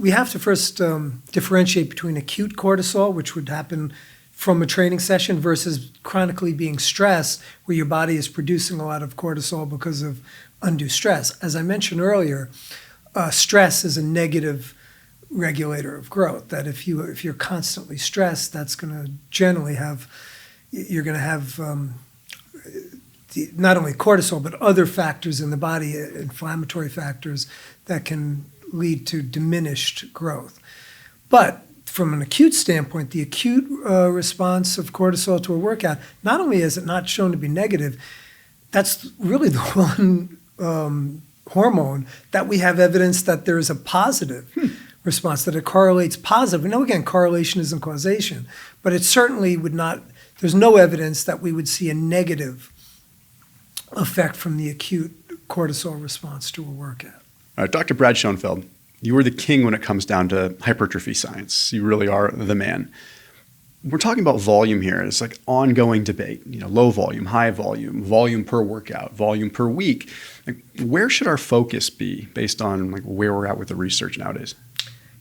we have to first differentiate between acute cortisol, which would happen from a training session, versus chronically being stressed, where your body is producing a lot of cortisol because of undue stress. As I mentioned earlier, stress is a negative regulator of growth. That if you're constantly stressed, that's going to generally you're going to have not only cortisol, but other factors in the body, inflammatory factors that can lead to diminished growth. But from an acute standpoint, the acute response of cortisol to a workout, not only is it not shown to be negative, that's really the one hormone that we have evidence that there is a positive response, that it correlates positive. We know, again, correlation isn't causation, but it certainly would not, there's no evidence that we would see a negative effect from the acute cortisol response to a workout. Dr. Brad Schoenfeld, you are the king when it comes down to hypertrophy science. You really are the man. We're talking about volume here. It's like ongoing debate, low volume, high volume, volume per workout, volume per week. Like, where should our focus be based on where we're at with the research nowadays?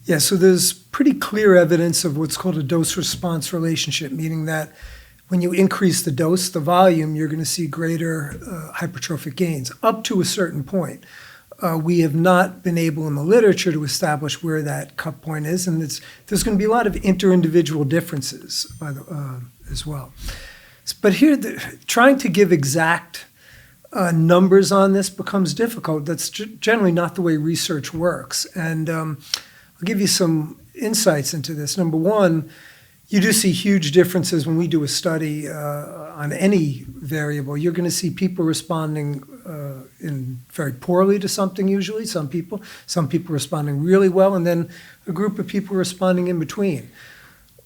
Yeah, so there's pretty clear evidence of what's called a dose-response relationship, meaning that when you increase the dose, the volume, you're going to see greater hypertrophic gains up to a certain point. We have not been able in the literature to establish where that cut point is, and there's going to be a lot of inter-individual differences as well. But here, trying to give exact numbers on this becomes difficult. That's generally not the way research works. And I'll give you some insights into this. Number one, you do see huge differences when we do a study on any variable. You're going to see people responding in very poorly to something usually, some people responding really well, and then a group of people responding in between.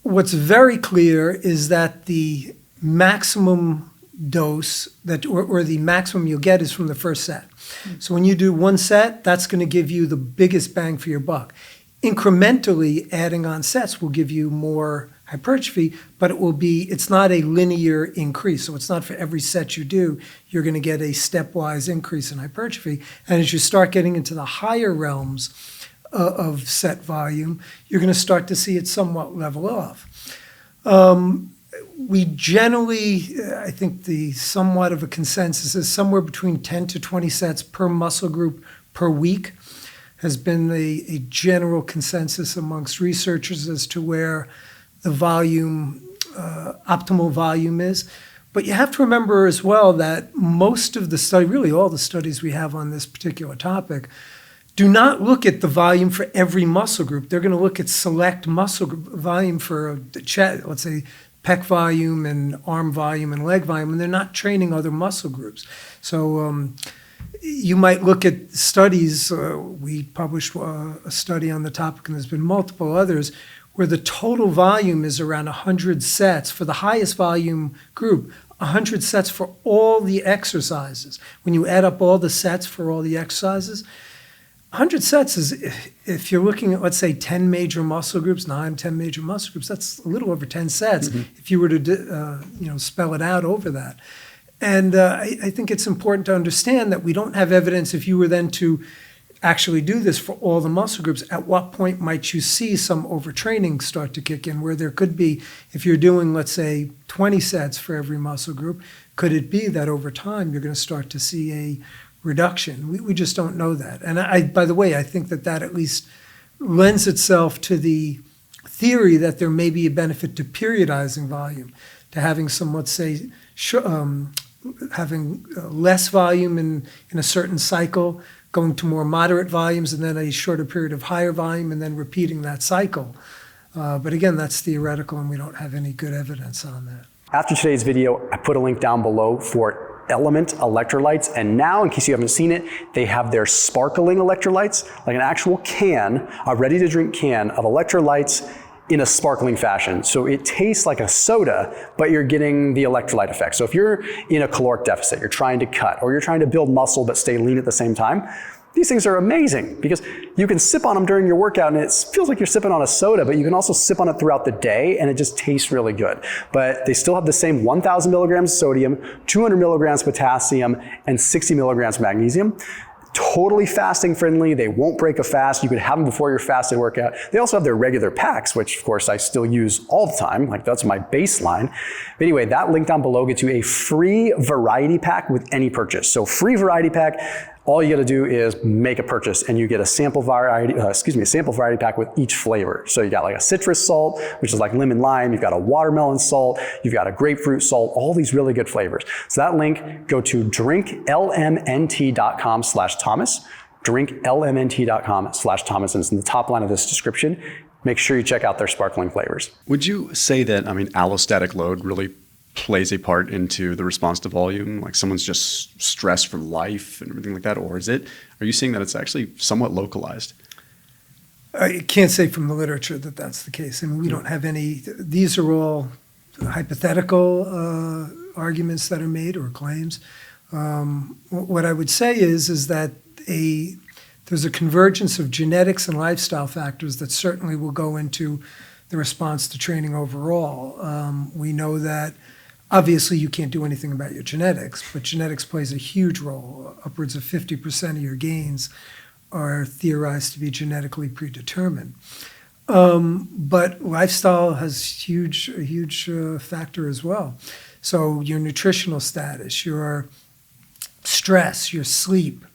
What's very clear is that the maximum dose or the maximum you'll get is from the first set. So when you do one set, that's going to give you the biggest bang for your buck. Incrementally adding on sets will give you more hypertrophy, but it's not a linear increase. So it's not for every set you do, you're going to get a stepwise increase in hypertrophy. And as you start getting into the higher realms of set volume, you're going to start to see it somewhat level off. We generally, I think the somewhat of a consensus is somewhere between 10 to 20 sets per muscle group per week has been a general consensus amongst researchers as to where the volume, optimal volume is. But you have to remember as well that most of the study, really all the studies we have on this particular topic, do not look at the volume for every muscle group. They're going to look at select muscle group volume for the chest, let's say pec volume and arm volume and leg volume, and they're not training other muscle groups. So you might look at studies, we published a study on the topic, and there's been multiple others, where the total volume is around 100 sets for the highest volume group, 100 sets for all the exercises. When you add up all the sets for all the exercises, 100 sets is, if you're looking at, let's say, 10 major muscle groups, 10 major muscle groups, that's a little over 10 sets if you were to spell it out over that. And I think it's important to understand that we don't have evidence if you were then to actually do this for all the muscle groups, at what point might you see some overtraining start to kick in, where there could be, if you're doing, let's say, 20 sets for every muscle group, could it be that over time you're going to start to see a reduction? We just don't know that. And by the way, I think that at least lends itself to the theory that there may be a benefit to periodizing volume, to having some, let's say, having less volume in a certain cycle, going to more moderate volumes, and then a shorter period of higher volume, and then repeating that cycle. But again, that's theoretical, and we don't have any good evidence on that. After today's video, I put a link down below for LMNT electrolytes, and now, in case you haven't seen it, they have their sparkling electrolytes, like an actual can, a ready-to-drink can of electrolytes in a sparkling fashion. So it tastes like a soda, but you're getting the electrolyte effect. So if you're in a caloric deficit, you're trying to cut, or you're trying to build muscle but stay lean at the same time, these things are amazing because you can sip on them during your workout and it feels like you're sipping on a soda, but you can also sip on it throughout the day and it just tastes really good. But they still have the same 1,000 milligrams sodium, 200 milligrams potassium, and 60 milligrams magnesium. Totally fasting friendly. They won't break a fast. You could have them before your fasted workout. They also have their regular packs, which of course I still use all the time. Like that's my baseline. But anyway, that link down below gets you a free variety pack with any purchase. So free variety pack, all you got to do is make a purchase and you get a sample variety pack with each flavor. So you got like a citrus salt, which is like lemon lime. You've got a watermelon salt. You've got a grapefruit salt, all these really good flavors. So that link, go to drinklmnt.com/Thomas, drinklmnt.com/Thomas, and it's in the top line of this description. Make sure you check out their sparkling flavors. Would you say that, allostatic load really plays a part into the response to volume? Like someone's just stressed from life and everything like that? Or are you seeing that it's actually somewhat localized? I can't say from the literature that that's the case. I mean, we don't have any, these are all hypothetical arguments that are made or claims. What I would say is that there's a convergence of genetics and lifestyle factors that certainly will go into the response to training overall. We know that obviously you can't do anything about your genetics, but genetics plays a huge role. Upwards of 50% of your gains are theorized to be genetically predetermined. But lifestyle has a huge factor as well. So your nutritional status, your stress, your sleep,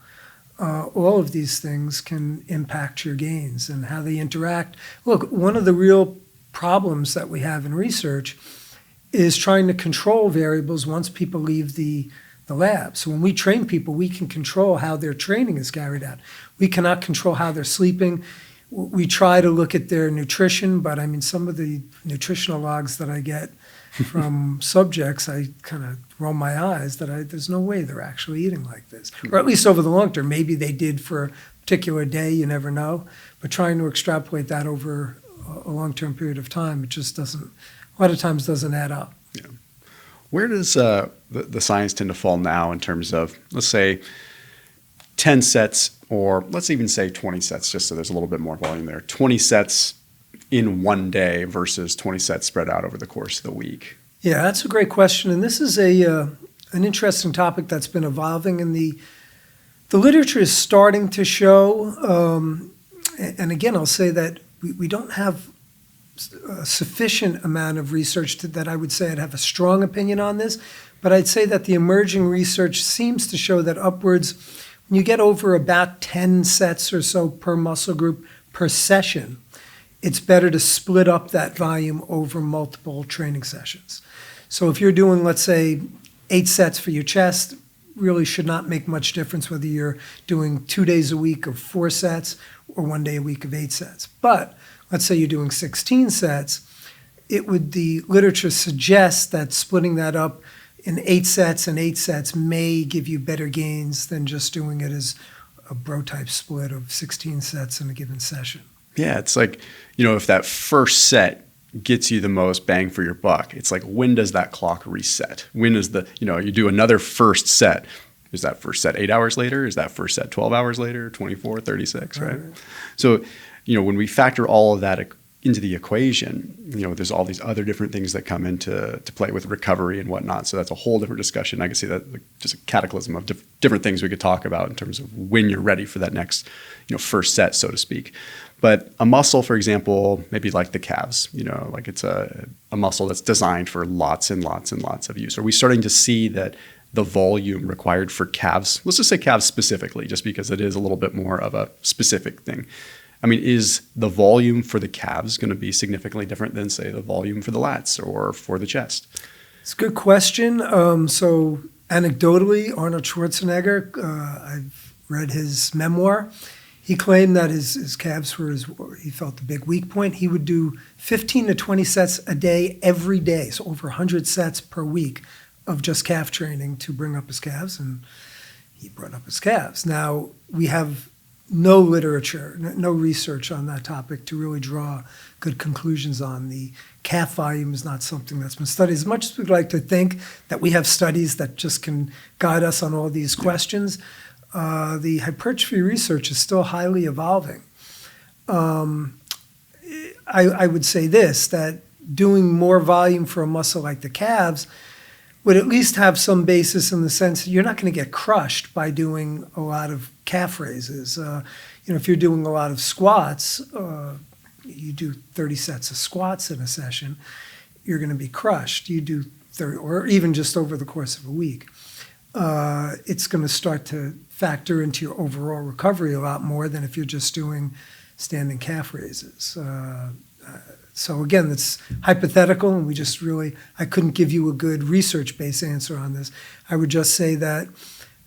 all of these things can impact your gains and how they interact. Look, one of the real problems that we have in research is trying to control variables once people leave the lab. So when we train people, we can control how their training is carried out. We cannot control how they're sleeping. We try to look at their nutrition, but I mean, some of the nutritional logs that I get from subjects, I kind of roll my eyes that there's no way they're actually eating like this. Or at least over the long term. Maybe they did for a particular day, you never know. But trying to extrapolate that over a long-term period of time, it just doesn't, a lot of times doesn't add up. Yeah. Where does the science tend to fall now in terms of, let's say, 10 sets, or let's even say 20 sets, just so there's a little bit more volume there. 20 sets in one day versus 20 sets spread out over the course of the week? Yeah, that's a great question. And this is an interesting topic that's been evolving. And the literature is starting to show, and again, I'll say that we don't have a sufficient amount of research that I would say I'd have a strong opinion on this. But I'd say that the emerging research seems to show that upwards, when you get over about 10 sets or so per muscle group per session, it's better to split up that volume over multiple training sessions. So if you're doing, let's say, 8 sets for your chest, really should not make much difference whether you're doing 2 days a week of 4 sets or 1 day a week of 8 sets. But let's say you're doing 16 sets, the literature suggests that splitting that up in 8 sets and 8 sets may give you better gains than just doing it as a bro-type split of 16 sets in a given session. Yeah, it's like, if that first set gets you the most bang for your buck, it's like, when does that clock reset? When is you do another first set. Is that first set 8 hours later? Is that first set 12 hours later, 24, 36, right? So, when we factor all of that into the equation, there's all these other different things that come into play with recovery and whatnot. So that's a whole different discussion. I can see that just a cataclysm of different things we could talk about in terms of when you're ready for that next, first set, so to speak. But a muscle, for example, maybe like the calves, like it's a muscle that's designed for lots and lots and lots of use. Are we starting to see that the volume required for calves, let's just say calves specifically, just because it is a little bit more of a specific thing? I mean, is the volume for the calves going to be significantly different than, say, the volume for the lats or for the chest? It's a good question. So anecdotally, Arnold Schwarzenegger, I've read his memoir. He claimed that his calves were he felt the big weak point. He would do 15 to 20 sets a day every day, so over 100 sets per week of just calf training to bring up his calves, and he brought up his calves. Now, we have no literature, no research on that topic to really draw good conclusions on. The calf volume is not something that's been studied. As much as we'd like to think that we have studies that just can guide us on all these questions, the hypertrophy research is still highly evolving. I would say this, that doing more volume for a muscle like the calves would at least have some basis in the sense that you're not going to get crushed by doing a lot of calf raises. If you're doing a lot of squats, you do 30 sets of squats in a session, you're going to be crushed. You do 30, or even just over the course of a week. It's going to start to factor into your overall recovery a lot more than if you're just doing standing calf raises. So again, it's hypothetical, and I couldn't give you a good research-based answer on this. I would just say that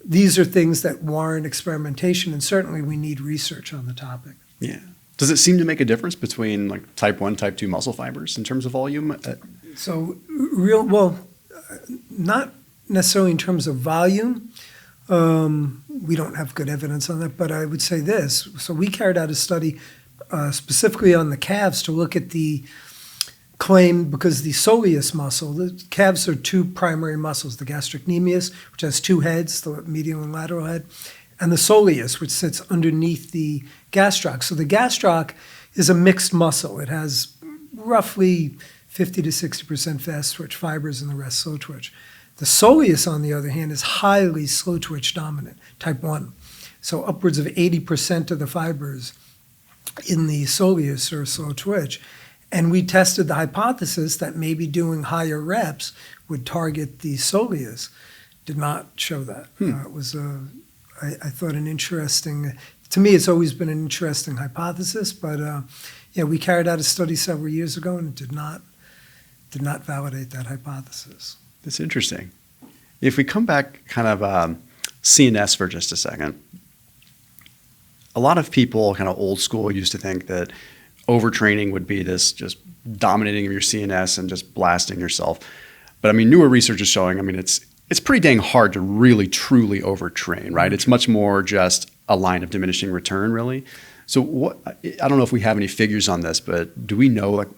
these are things that warrant experimentation, and certainly we need research on the topic. Yeah. Does it seem to make a difference between like type 1, type 2 muscle fibers in terms of volume? Not necessarily in terms of volume. We don't have good evidence on that, but I would say this. So we carried out a study specifically on the calves to look at the claim, because the soleus muscle, the calves are two primary muscles, the gastrocnemius, which has two heads, the medial and lateral head, and the soleus, which sits underneath the gastroc. So the gastroc is a mixed muscle. It has roughly 50 to 60% fast twitch fibers and the rest slow twitch. The soleus, on the other hand, is highly slow twitch dominant, type 1. So upwards of 80% of the fibers in the soleus are slow twitch. And we tested the hypothesis that maybe doing higher reps would target the soleus. Did not show that. It was, I thought, an interesting, to me it's always been an interesting hypothesis, but we carried out a study several years ago and it did not validate that hypothesis. That's interesting. If we come back kind of CNS for just a second, a lot of people kind of old school used to think that overtraining would be this just dominating of your CNS and just blasting yourself. But I mean, newer research is showing, it's pretty dang hard to really truly overtrain, right? It's much more just a line of diminishing return, really. So I don't know if we have any figures on this, but do we know like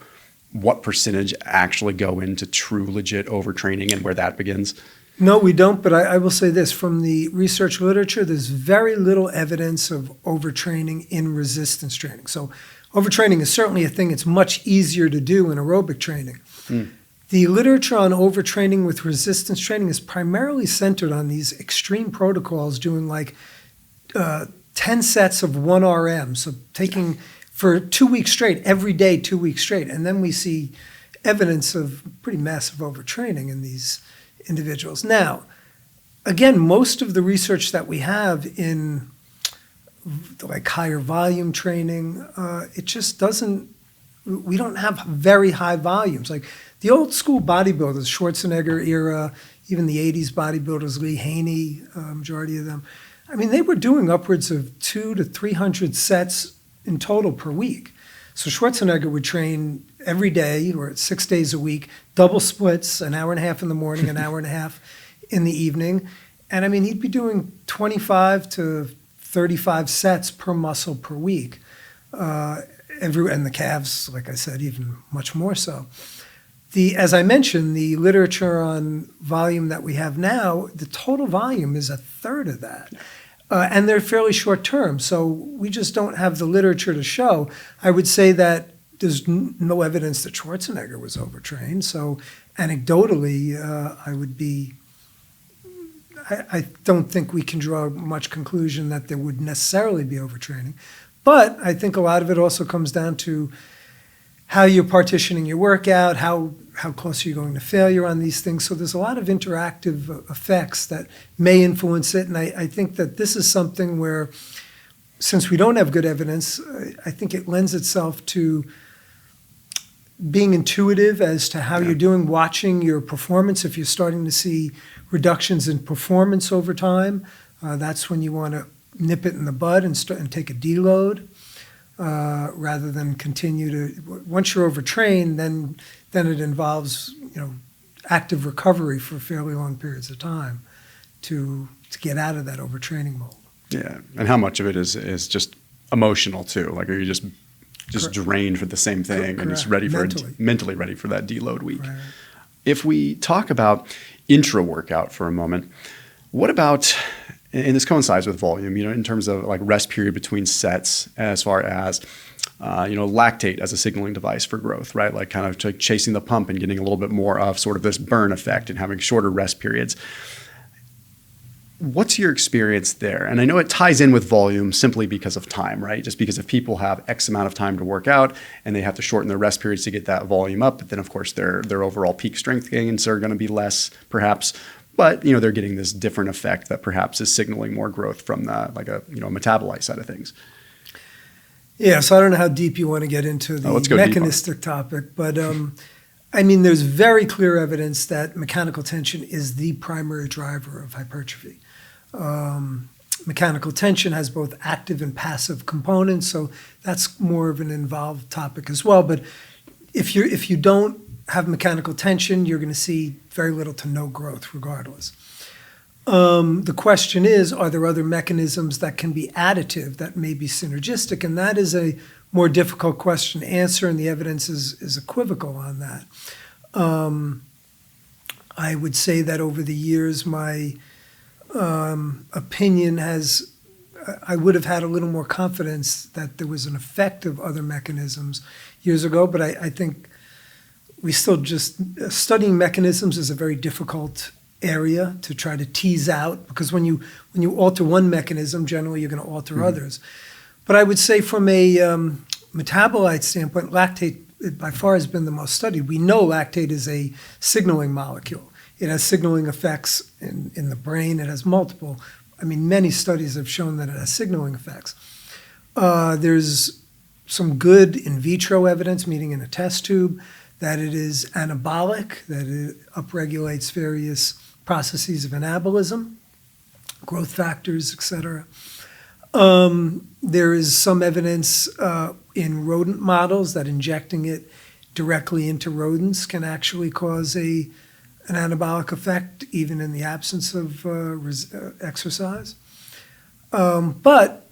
what percentage actually go into true legit overtraining and where that begins? No, we don't, but I will say this. From the research literature, there's very little evidence of overtraining in resistance training. So overtraining is certainly a thing. It's much easier to do in aerobic training. The literature on overtraining with resistance training is primarily centered on these extreme protocols, doing like 10 sets of 1 RM, so taking for 2 weeks straight, every day, 2 weeks straight. And then we see evidence of pretty massive overtraining in these individuals. Now, again, most of the research that we have in like higher volume training, it just doesn't, we don't have very high volumes. Like the old school bodybuilders, Schwarzenegger era, even the 80s bodybuilders, Lee Haney, majority of them, they were doing upwards of 200 to 300 sets in total per week. So Schwarzenegger would train every day or 6 days a week, double splits, an hour and a half in the morning, an hour and a half in the evening. And he'd be doing 25 to 35 sets per muscle per week. And the calves, like I said, even much more so. As I mentioned, the literature on volume that we have now, the total volume is a third of that. And they're fairly short term, so we just don't have the literature to show. I would say that there's no evidence that Schwarzenegger was overtrained. So anecdotally, I don't think we can draw much conclusion that there would necessarily be overtraining. But I think a lot of it also comes down to how you're partitioning your workout, how close are you going to failure on these things. So there's a lot of interactive effects that may influence it. And I think that this is something where, since we don't have good evidence, I think it lends itself to being intuitive as to how you're doing, watching your performance. If you're starting to see reductions in performance over time, that's when you want to nip it in the bud and take a deload. Rather than continue to, once you're overtrained, then it involves active recovery for fairly long periods of time to get out of that overtraining mold. Yeah, and how much of it is just emotional too? Like, are you just drained for the same thing and just ready for mentally ready for that deload week? Right. If we talk about intra workout for a moment, what about and this coincides with volume, in terms of like rest period between sets, as far as lactate as a signaling device for growth, right? Like kind of chasing the pump and getting a little bit more of sort of this burn effect and having shorter rest periods. What's your experience there? And I know it ties in with volume simply because of time, right? Just because if people have X amount of time to work out and they have to shorten their rest periods to get that volume up, but then of course their overall peak strength gains are going to be less, perhaps. But they're getting this different effect that perhaps is signaling more growth from the metabolite side of things. Yeah, so I don't know how deep you want to get into the mechanistic topic, but there's very clear evidence that mechanical tension is the primary driver of hypertrophy. Mechanical tension has both active and passive components, so that's more of an involved topic as well. But if you don't have mechanical tension, you're going to see very little to no growth regardless. The question is, are there other mechanisms that can be additive, that may be synergistic? And that is a more difficult question to answer, and the evidence is equivocal on that. I would say that over the years, my opinion I would have had a little more confidence that there was an effect of other mechanisms years ago, but I think we still just, studying mechanisms is a very difficult area to try to tease out, because when you alter one mechanism, generally you're going to alter others. But I would say from a metabolite standpoint, lactate by far has been the most studied. We know lactate is a signaling molecule. It has signaling effects in the brain. It has multiple. Many studies have shown that it has signaling effects. There's some good in vitro evidence, meaning in a test tube, that it is anabolic, that it upregulates various processes of anabolism, growth factors, etc. There is some evidence in rodent models that injecting it directly into rodents can actually cause an anabolic effect, even in the absence of exercise. But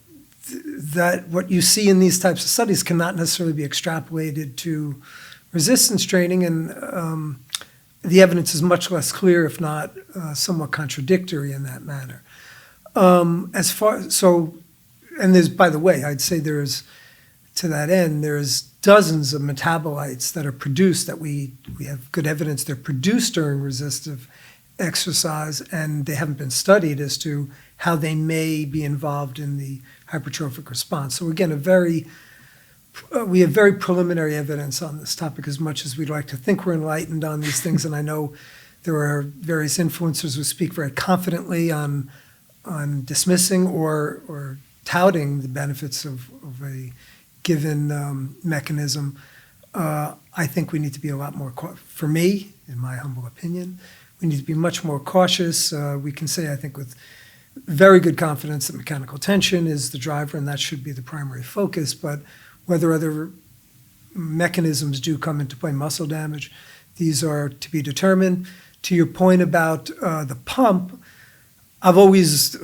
that what you see in these types of studies cannot necessarily be extrapolated to resistance training, and the evidence is much less clear, if not somewhat contradictory in that manner. And there's, by the way, I'd say to that end, there's dozens of metabolites that are produced that we have good evidence they're produced during resistive exercise, and they haven't been studied as to how they may be involved in the hypertrophic response. So again, we have very preliminary evidence on this topic, as much as we'd like to think we're enlightened on these things. And I know there are various influencers who speak very confidently on dismissing or touting the benefits of a given mechanism. I think we need to be a lot more, for me, in my humble opinion, we need to be much more cautious. We can say, I think, with very good confidence that mechanical tension is the driver, and that should be the primary focus. But whether other mechanisms do come into play, muscle damage, these are to be determined. To your point about the pump, I've always,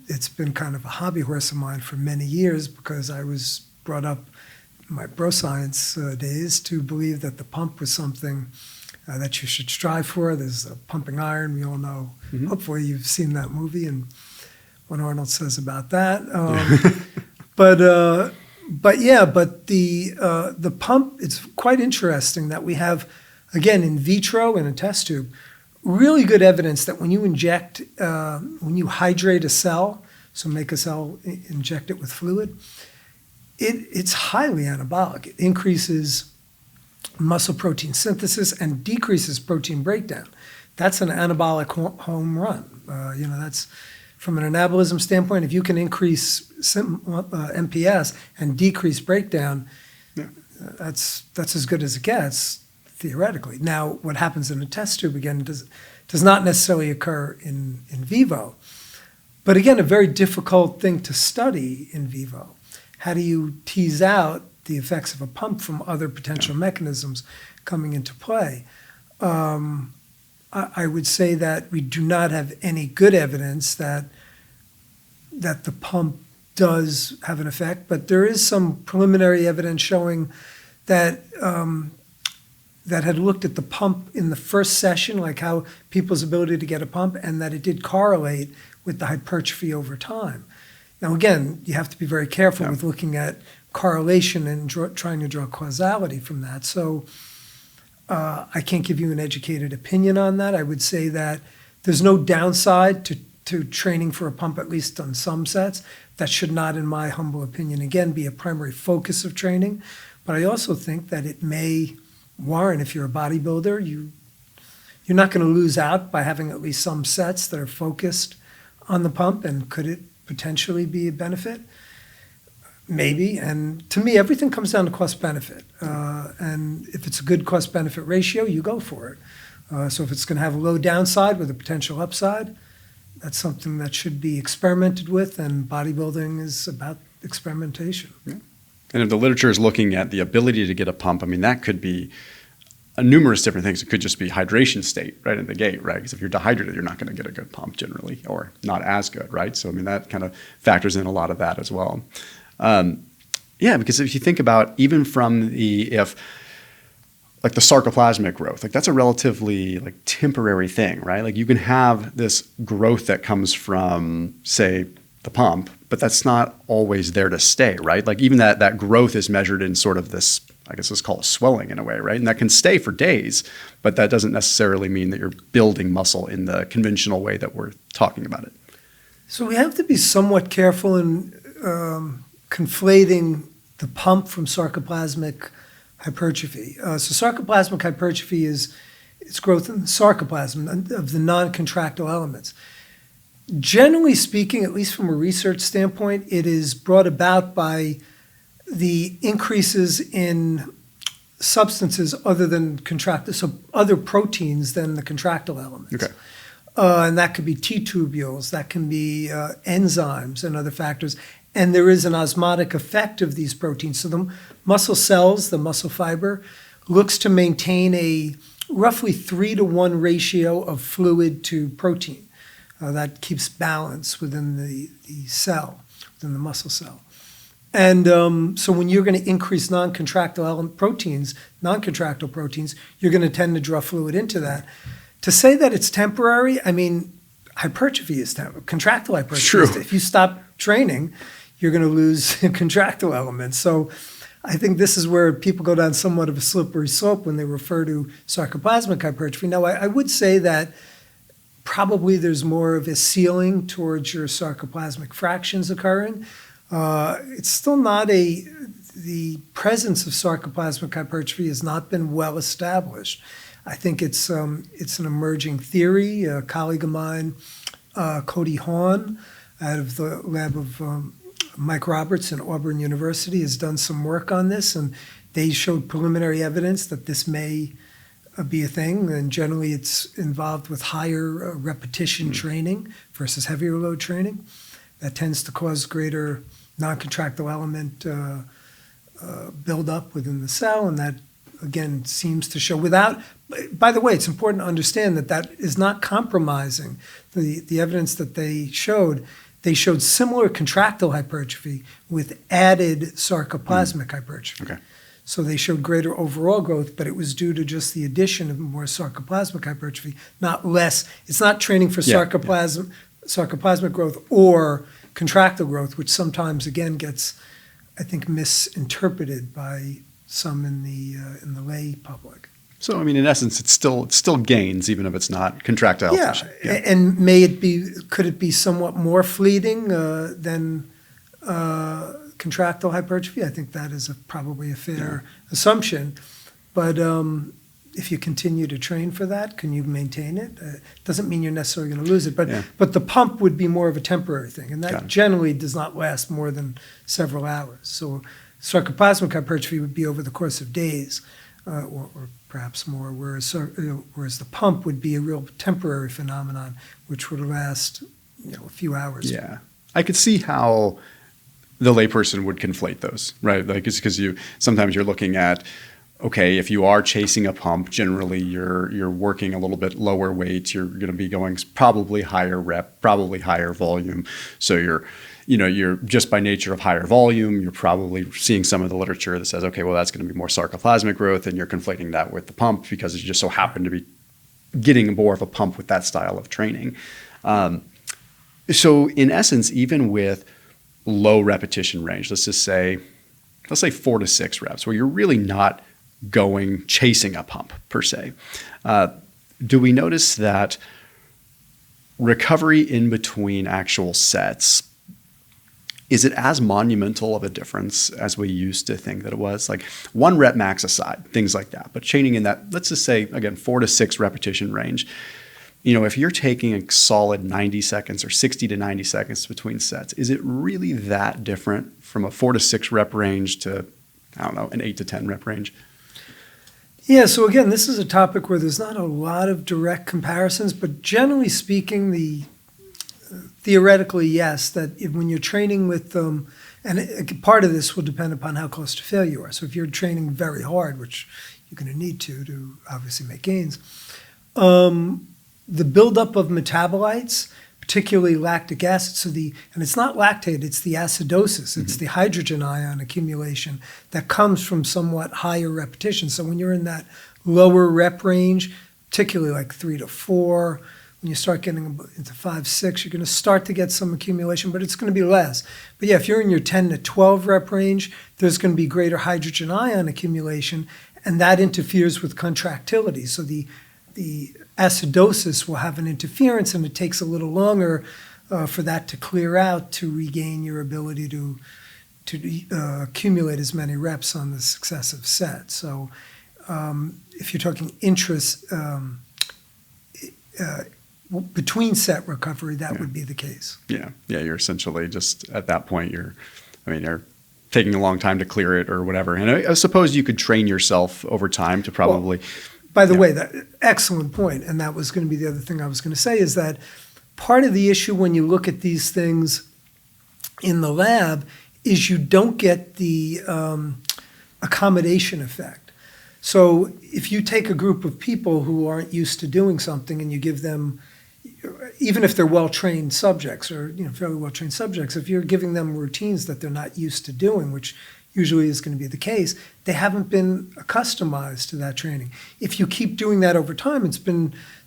it's been kind of a hobby horse of mine for many years, because I was brought up in my bro science days to believe that the pump was something that you should strive for. There's a pumping iron, we all know. Hopefully you've seen that movie and what Arnold says about that. But the pump, it's quite interesting that we have, again, in vitro in a test tube, really good evidence that when you inject, when you hydrate a cell, so make a cell, inject it with fluid, it's highly anabolic. It increases muscle protein synthesis and decreases protein breakdown. That's an anabolic home run. That's from an anabolism standpoint. If you can increase MPS and decrease breakdown, that's as good as it gets, theoretically. Now, what happens in a test tube, again, does not necessarily occur in vivo. But again, a very difficult thing to study in vivo. How do you tease out the effects of a pump from other potential mechanisms coming into play? I would say that we do not have any good evidence that the pump does have an effect, but there is some preliminary evidence showing that that had looked at the pump in the first session, like how people's ability to get a pump, and that it did correlate with the hypertrophy over time. Now, again, you have to be very careful with looking at correlation and trying to draw causality from that. So I can't give you an educated opinion on that. I would say that there's no downside to training for a pump, at least on some sets. That should not, in my humble opinion, again, be a primary focus of training. But I also think that it may warrant, if you're a bodybuilder, you're not going to lose out by having at least some sets that are focused on the pump. And could it potentially be a benefit? Maybe. And to me, everything comes down to cost benefit. And if it's a good cost benefit ratio, you go for it. So if it's going to have a low downside with a potential upside, that's something that should be experimented with, and bodybuilding is about experimentation. Yeah. And if the literature is looking at the ability to get a pump, I mean, that could be numerous different things. It could just be hydration state right in the gate, right? Because if you're dehydrated, you're not going to get a good pump generally, or not as good, right? So, I mean, that kind of factors in a lot of that as well. Yeah, because if you think about even from like the sarcoplasmic growth, like that's a relatively like temporary thing, right? Like you can have this growth that comes from, say, the pump, but that's not always there to stay, right? Like even that growth is measured in sort of this, I guess let's call it swelling in a way, right? And that can stay for days, but that doesn't necessarily mean that you're building muscle in the conventional way that we're talking about it. So we have to be somewhat careful in conflating the pump from sarcoplasmic hypertrophy. So sarcoplasmic hypertrophy is it's growth in the sarcoplasm of the non-contractile elements. Generally speaking, at least from a research standpoint, it is brought about by the increases in substances other than contractile, so other proteins than the contractile elements. Okay. And that could be T-tubules, that can be enzymes and other factors. And there is an osmotic effect of these proteins. So the muscle cells, the muscle fiber, looks to maintain a roughly 3-to-1 ratio of fluid to protein. That keeps balance within the cell, within the muscle cell. And so when you're going to increase non-contractile proteins, you're going to tend to draw fluid into that. To say that it's temporary, I mean, hypertrophy is temporary. Contractile hypertrophy. True. If you stop training, you're going to lose contractile elements. So I think this is where people go down somewhat of a slippery slope when they refer to sarcoplasmic hypertrophy. Now, I would say that probably there's more of a ceiling towards your sarcoplasmic fractions occurring. It's still not the presence of sarcoplasmic hypertrophy has not been well established. I think it's an emerging theory. A colleague of mine, Cody Hahn, out of the lab of Mike Roberts in Auburn University, has done some work on this, and they showed preliminary evidence that this may be a thing, and generally it's involved with higher repetition training versus heavier load training. That tends to cause greater non-contractile element buildup within the cell, and that, again, seems to show without, by the way, it's important to understand that is not compromising the evidence that they showed. They showed similar contractile hypertrophy with added sarcoplasmic hypertrophy. Okay. So they showed greater overall growth, but it was due to just the addition of more sarcoplasmic hypertrophy, not less. It's not training for sarcoplasmic growth or contractile growth, which sometimes, again, gets, I think, misinterpreted by some in the lay public. So, I mean, in essence, it's still gains, even if it's not contractile. Yeah, and could it be somewhat more fleeting than contractile hypertrophy? I think that is probably a fair assumption. But if you continue to train for that, can you maintain it? Doesn't mean you're necessarily going to lose it, but the pump would be more of a temporary thing, and that generally does not last more than several hours. So sarcoplasmic hypertrophy would be over the course of days, or perhaps more, whereas the pump would be a real temporary phenomenon, which would last a few hours. Yeah, I could see how the layperson would conflate those, right? Like it's because sometimes you're looking at, okay, if you are chasing a pump, generally you're working a little bit lower weight. You're going to be going probably higher rep, probably higher volume. So you're just by nature of higher volume, you're probably seeing some of the literature that says, okay, well, that's going to be more sarcoplasmic growth, and you're conflating that with the pump because it just so happened to be getting more of a pump with that style of training. So in essence, even with low repetition range, let's say 4 to 6 reps, where you're really not chasing a pump per se, do we notice that recovery in between actual sets, is it as monumental of a difference as we used to think that it was? Like 1 rep max aside, things like that. But chaining in that, let's just say, again, 4 to 6 repetition range, if you're taking a solid 90 seconds or 60 to 90 seconds between sets, is it really that different from a 4 to 6 rep range to, I don't know, an 8 to 10 rep range? Yeah, so again, this is a topic where there's not a lot of direct comparisons, but generally speaking, theoretically, yes, that when you're training with part of this will depend upon how close to failure you are. So if you're training very hard, which you're going to need to obviously make gains, the buildup of metabolites, particularly lactic acid, and it's not lactate, it's the acidosis, it's the hydrogen ion accumulation that comes from somewhat higher repetition. So when you're in that lower rep range, particularly like 3 to 4, when you start getting into 5, 6, you're going to start to get some accumulation, but it's going to be less. But yeah, if you're in your 10 to 12 rep range, there's going to be greater hydrogen ion accumulation, and that interferes with contractility. So the acidosis will have an interference, and it takes a little longer for that to clear out to regain your ability to accumulate as many reps on the successive set. So if you're talking between set recovery, that would be the case. Yeah, you're essentially just at that point, you're taking a long time to clear it or whatever. And I suppose you could train yourself over time to probably... By the way, that excellent point, and that was going to be the other thing I was going to say, is that part of the issue when you look at these things in the lab is you don't get the accommodation effect. So if you take a group of people who aren't used to doing something and you give them, even if they're well-trained subjects or fairly well-trained subjects, if you're giving them routines that they're not used to doing, which usually is going to be the case, they haven't been accustomed to that training. If you keep doing that over time,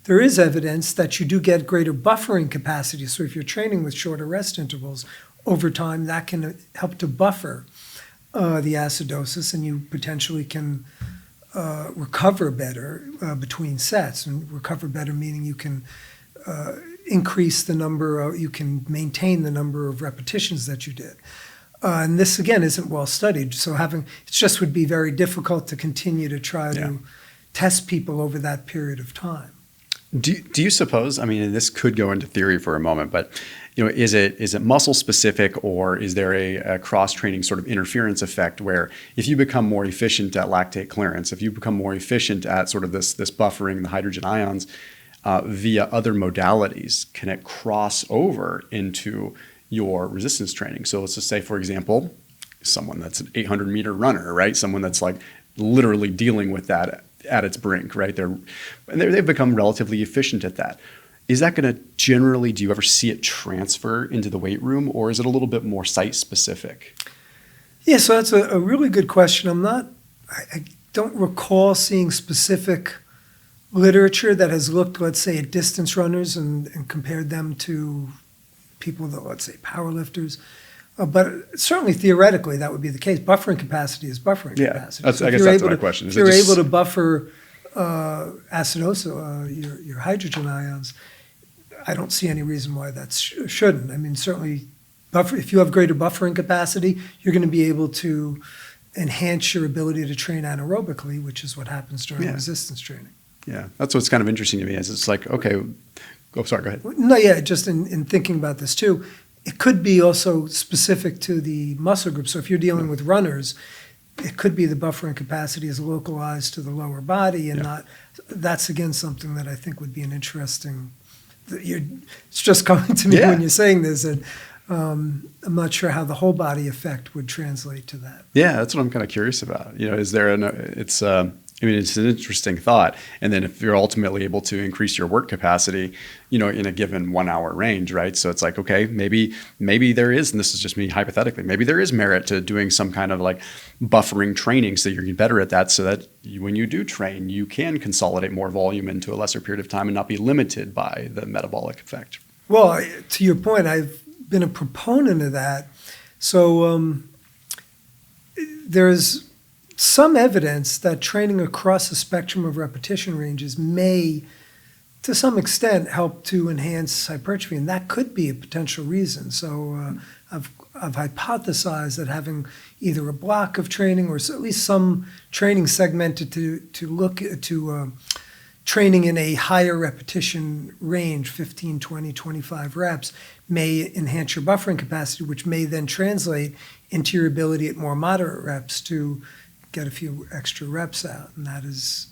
there is evidence that you do get greater buffering capacity. So if you're training with shorter rest intervals over time, that can help to buffer the acidosis, and you potentially can recover better between sets. And recover better meaning you can increase the number, you can maintain the number of repetitions that you did. And this, again, isn't well studied. So it just would be very difficult to continue to try to test people over that period of time. Do you suppose, and this could go into theory for a moment, but is it muscle specific, or is there a cross-training sort of interference effect where if you become more efficient at lactate clearance, if you become more efficient at sort of this buffering the hydrogen ions via other modalities, can it cross over into your resistance training? So let's just say, for example, someone that's an 800-meter runner, right? Someone that's like literally dealing with that at its brink, right? They've become relatively efficient at that. Is that going to generally, do you ever see it transfer into the weight room, or is it a little bit more site specific? Yeah, so that's a really good question. I don't recall seeing specific literature that has looked, let's say, at distance runners and compared them to people that, let's say, powerlifters. But certainly theoretically that would be the case. Buffering capacity is buffering capacity. I guess that's my question. If you're able to buffer acidosis, your hydrogen ions, I don't see any reason why that shouldn't. Certainly if you have greater buffering capacity, you're going to be able to enhance your ability to train anaerobically, which is what happens during resistance training. Yeah, that's what's kind of interesting to me is it's like, okay, sorry, go ahead. No, yeah, just in thinking about this too, it could be also specific to the muscle group. So if you're dealing with runners, it could be the buffering capacity is localized to the lower body and not. That's again something that I think would be an interesting. It's just coming to me when you're saying this, and I'm not sure how the whole body effect would translate to that. Yeah, that's what I'm kind of curious about. Is there it's an interesting thought. And then if you're ultimately able to increase your work capacity, in a given 1 hour range, right? So it's like, okay, maybe there is, and this is just me hypothetically, maybe there is merit to doing some kind of like buffering training so you're getting better at that, so that when you do train, you can consolidate more volume into a lesser period of time and not be limited by the metabolic effect. Well, to your point, I've been a proponent of that. So there's some evidence that training across the spectrum of repetition ranges may, to some extent, help to enhance hypertrophy, and that could be a potential reason. So I've hypothesized that having either a block of training or at least some training segmented to look to training in a higher repetition range, 15, 20, 25 reps, may enhance your buffering capacity, which may then translate into your ability at more moderate reps to get a few extra reps out. And that is,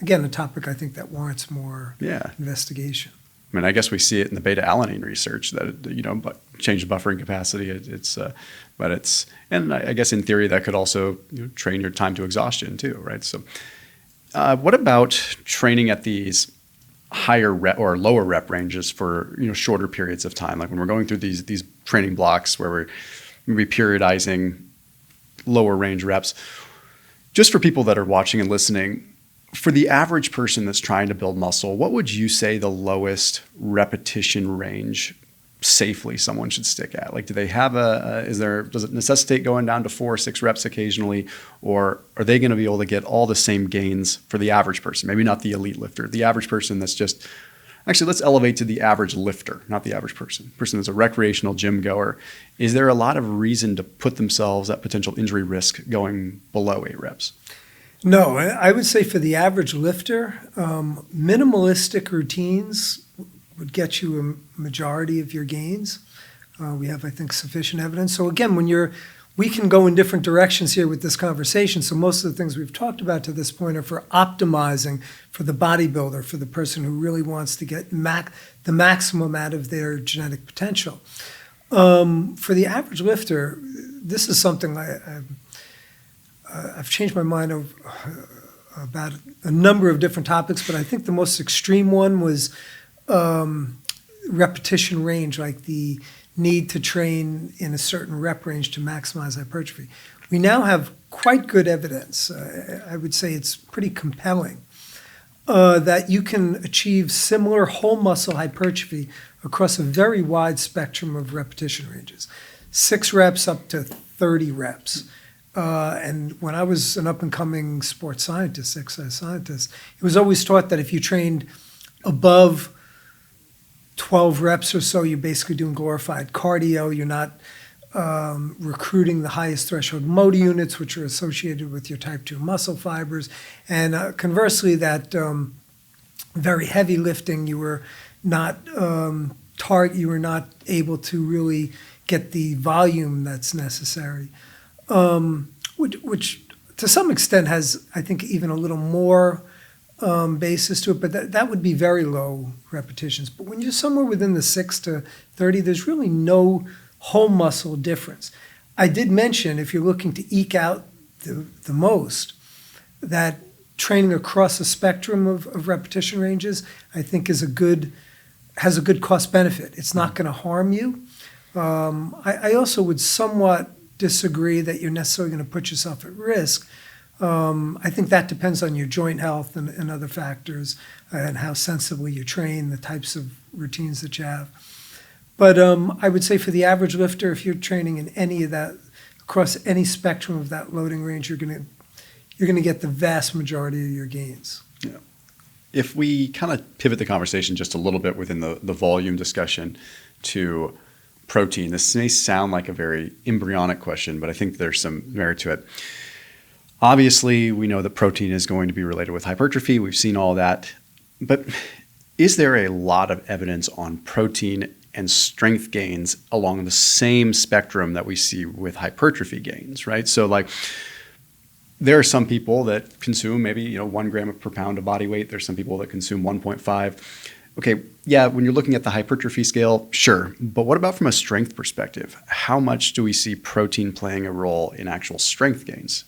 again, a topic I think that warrants more investigation. I mean, I guess we see it in the beta-alanine research that, but change the buffering capacity. And I guess in theory that could also train your time to exhaustion too, right? So what about training at these higher rep or lower rep ranges for shorter periods of time? Like when we're going through these training blocks where we're maybe periodizing lower range reps, just for people that are watching and listening, for the average person that's trying to build muscle, what would you say the lowest repetition range safely someone should stick at? Like, do they have does it necessitate going down to 4 or 6 reps occasionally, or are they going to be able to get all the same gains for the average person? Maybe not the elite lifter, the average person that's just, actually let's elevate to the average lifter, not the average person that's a recreational gym goer. Is there a lot of reason to put themselves at potential injury risk going below 8 reps? No, I would say for the average lifter, minimalistic routines would get you a majority of your gains. We have, I think, sufficient evidence. So again, we can go in different directions here with this conversation. So most of the things we've talked about to this point are for optimizing for the bodybuilder, for the person who really wants to get the maximum out of their genetic potential. For the average lifter, this is something I've changed my mind about a number of different topics, but I think the most extreme one was repetition range, like the need to train in a certain rep range to maximize hypertrophy. We now have quite good evidence, I would say it's pretty compelling, that you can achieve similar whole muscle hypertrophy across a very wide spectrum of repetition ranges, 6 reps up to 30 reps. And when I was an up-and-coming sports scientist, exercise scientist, it was always taught that if you trained above 12 reps or so, you're basically doing glorified cardio. You're not recruiting the highest threshold motor units, which are associated with your type 2 muscle fibers. And conversely, that very heavy lifting, you were not able to really get the volume that's necessary. Which to some extent has, I think, even a little more basis to it, but that would be very low repetitions. But when you're somewhere within the 6 to 30, there's really no whole muscle difference. I did mention, if you're looking to eke out the most, that training across a spectrum of repetition ranges, I think has a good cost benefit. It's not going to harm you. I also would somewhat disagree that you're necessarily going to put yourself at risk. I think that depends on your joint health and other factors and how sensibly you train, the types of routines that you have. But I would say for the average lifter, if you're training in any of that, across any spectrum of that loading range, you're going to get the vast majority of your gains. Yeah. If we kind of pivot the conversation just a little bit within the volume discussion to protein, this may sound like a very embryonic question, but I think there's some merit to it. Obviously, we know that protein is going to be related with hypertrophy. We've seen all that. But is there a lot of evidence on protein and strength gains along the same spectrum that we see with hypertrophy gains, right? So like there are some people that consume maybe 1 gram per pound of body weight. There's some people that consume 1.5. Okay, yeah, when you're looking at the hypertrophy scale, sure. But what about from a strength perspective? How much do we see protein playing a role in actual strength gains?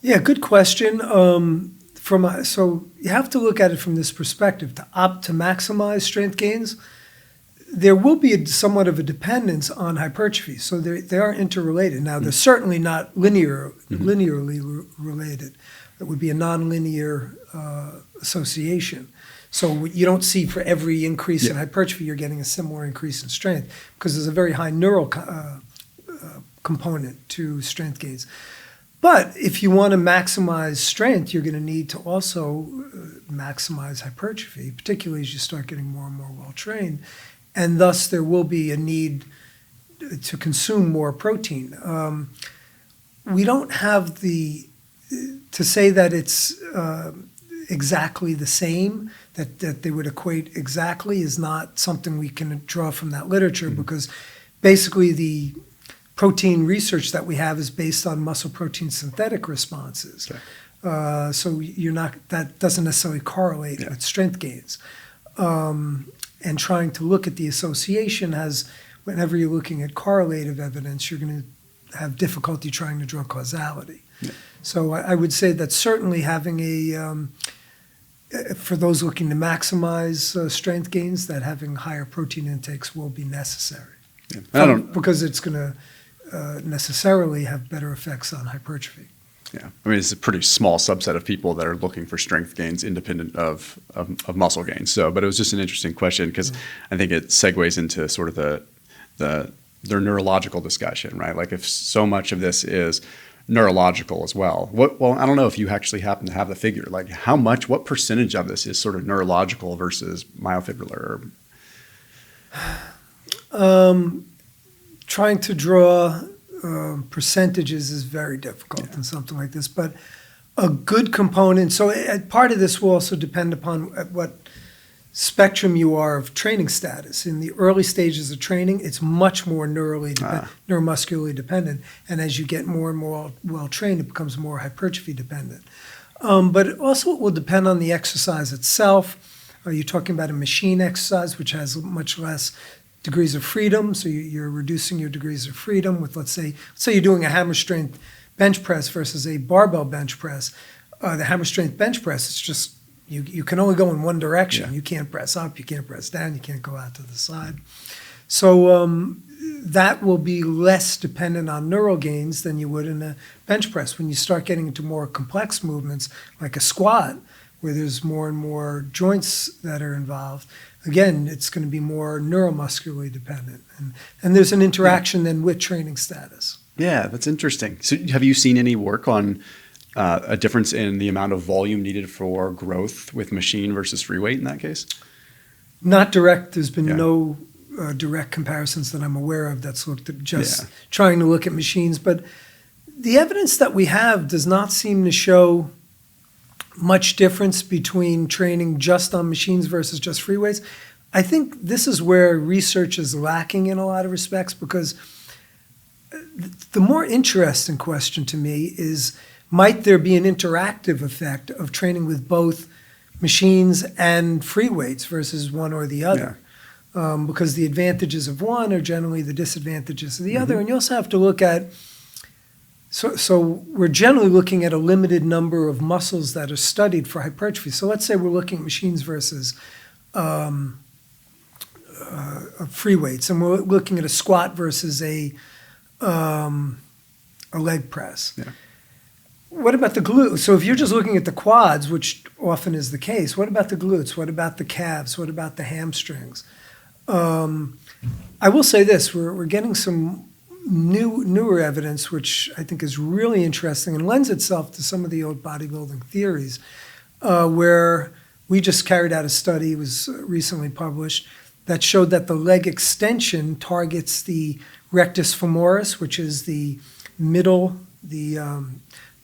Yeah, good question. So you have to look at it from this perspective. To maximize strength gains, there will be somewhat of a dependence on hypertrophy. So they are interrelated. Now, they're certainly not linearly related. It would be a nonlinear association. So you don't see for every increase in hypertrophy, you're getting a similar increase in strength because there's a very high neural component to strength gains. But if you want to maximize strength, you're going to need to also maximize hypertrophy, particularly as you start getting more and more well-trained. And thus, there will be a need to consume more protein. We don't have to say that it's exactly the same, that they would equate exactly, is not something we can draw from that literature, because basically the protein research that we have is based on muscle protein synthetic responses. Okay. So that doesn't necessarily correlate with strength gains. And trying to look at the association whenever you're looking at correlative evidence, you're going to have difficulty trying to draw causality. Yeah. So I would say that certainly having for those looking to maximize strength gains, that having higher protein intakes will be necessary. Yeah. Because it's going to necessarily have better effects on hypertrophy. Yeah, I mean, it's a pretty small subset of people that are looking for strength gains independent of muscle gains. So, but it was just an interesting question because I think it segues into sort of their neurological discussion, right? Like if so much of this is neurological as well. Well, I don't know if you actually happen to have the figure. Like what percentage of this is sort of neurological versus myofibrillar? Trying to draw percentages is very difficult in something like this, but a good component. So part of this will also depend upon what spectrum you are of training status. In the early stages of training, it's much more neuromuscularly dependent, and as you get more and more well-trained, it becomes more hypertrophy dependent. But also it will depend on the exercise itself. Are you talking about a machine exercise, which has much less degrees of freedom, so you're reducing your degrees of freedom with, let's say you're doing a hammer strength bench press versus a barbell bench press. The hammer strength bench press, it's just, you can only go in one direction. Yeah. You can't press up, you can't press down, you can't go out to the side. So that will be less dependent on neural gains than you would in a bench press. When you start getting into more complex movements, like a squat, where there's more and more joints that are involved, again, it's going to be more neuromuscularly dependent. And there's an interaction then with training status. Yeah, that's interesting. So have you seen any work on a difference in the amount of volume needed for growth with machine versus free weight in that case? Not direct. There's been no direct comparisons that I'm aware of that's looked at just trying to look at machines. But the evidence that we have does not seem to show much difference between training just on machines versus just free weights. I think this is where research is lacking in a lot of respects, because the more interesting question to me is, might there be an interactive effect of training with both machines and free weights versus one or the other? Yeah. Because the advantages of one are generally the disadvantages of the other. And you also have to look at, so we're generally looking at a limited number of muscles that are studied for hypertrophy. So let's say we're looking at machines versus free weights, and we're looking at a squat versus a leg press. Yeah. What about the glutes? So if you're just looking at the quads, which often is the case, what about the glutes? What about the calves? What about the hamstrings? I will say this, we're getting some newer evidence, which I think is really interesting and lends itself to some of the old bodybuilding theories, where we just carried out a study, it was recently published, that showed that the leg extension targets the rectus femoris, which is the middle, the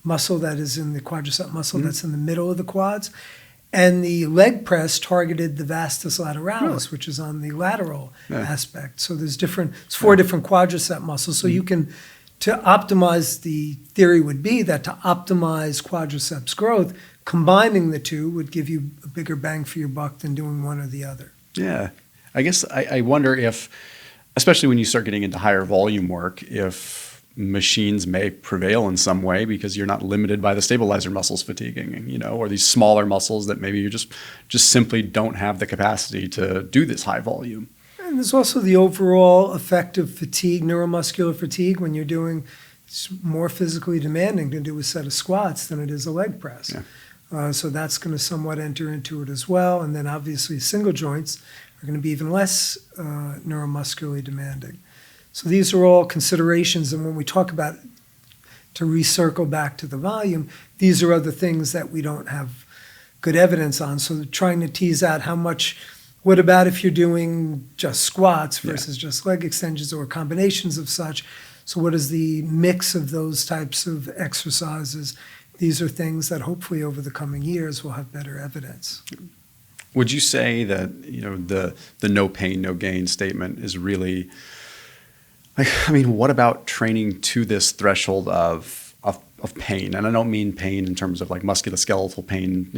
muscle that is in the quadricep muscle that's in the middle of the quads. And the leg press targeted the vastus lateralis, which is on the lateral aspect. So there's it's 4 different quadricep muscles. So you can, to optimize, the theory would be that to optimize quadriceps growth, combining the two would give you a bigger bang for your buck than doing one or the other. Yeah. I guess I wonder if, especially when you start getting into higher volume work, if machines may prevail in some way because you're not limited by the stabilizer muscles fatiguing, or these smaller muscles that maybe you just simply don't have the capacity to do this high volume. And there's also the overall effect of fatigue, neuromuscular fatigue, when you're doing, it's more physically demanding to do a set of squats than it is a leg press. Yeah. So that's going to somewhat enter into it as well. And then obviously single joints are going to be even less neuromuscularly demanding. So these are all considerations. And when we talk about, to recircle back to the volume, these are other things that we don't have good evidence on. So trying to tease out how much, what about if you're doing just squats versus just leg extensions or combinations of such? So what is the mix of those types of exercises? These are things that hopefully over the coming years we'll have better evidence. Would you say that, the no pain, no gain statement is really, what about training to this threshold of pain? And I don't mean pain in terms of like musculoskeletal pain,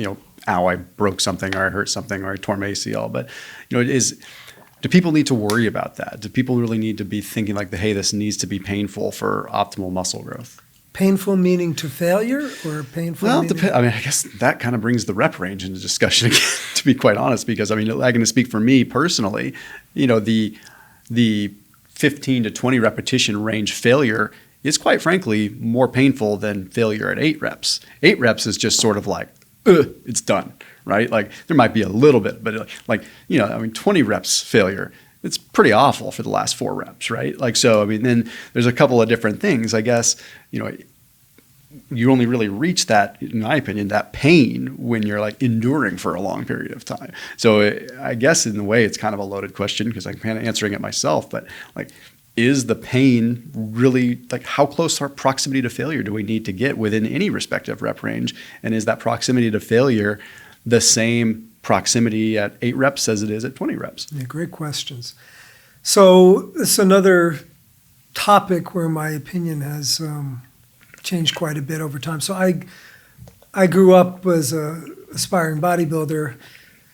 ow, I broke something or I hurt something or I tore my ACL. But, do people need to worry about that? Do people really need to be thinking like, hey, this needs to be painful for optimal muscle growth? Painful meaning to failure or painful? Well, I guess that kind of brings the rep range into discussion again, to be quite honest, because I'm going to speak for me personally, the 15 to 20 repetition range failure is quite frankly more painful than failure at 8 reps. 8 reps is just sort of like, it's done, right? Like there might be a little bit, but 20 reps failure, it's pretty awful for the last 4 reps, right? Then there's a couple of different things, I guess, you only really reach that, in my opinion, that pain when you're like enduring for a long period of time. So I guess in a way it's kind of a loaded question because I'm kind of answering it myself, but like, is the pain really like how close to our proximity to failure do we need to get within any respective rep range? And is that proximity to failure the same proximity at 8 reps as it is at 20 reps? Yeah, great questions. So it's another topic where my opinion has changed quite a bit over time. So I grew up as a aspiring bodybuilder,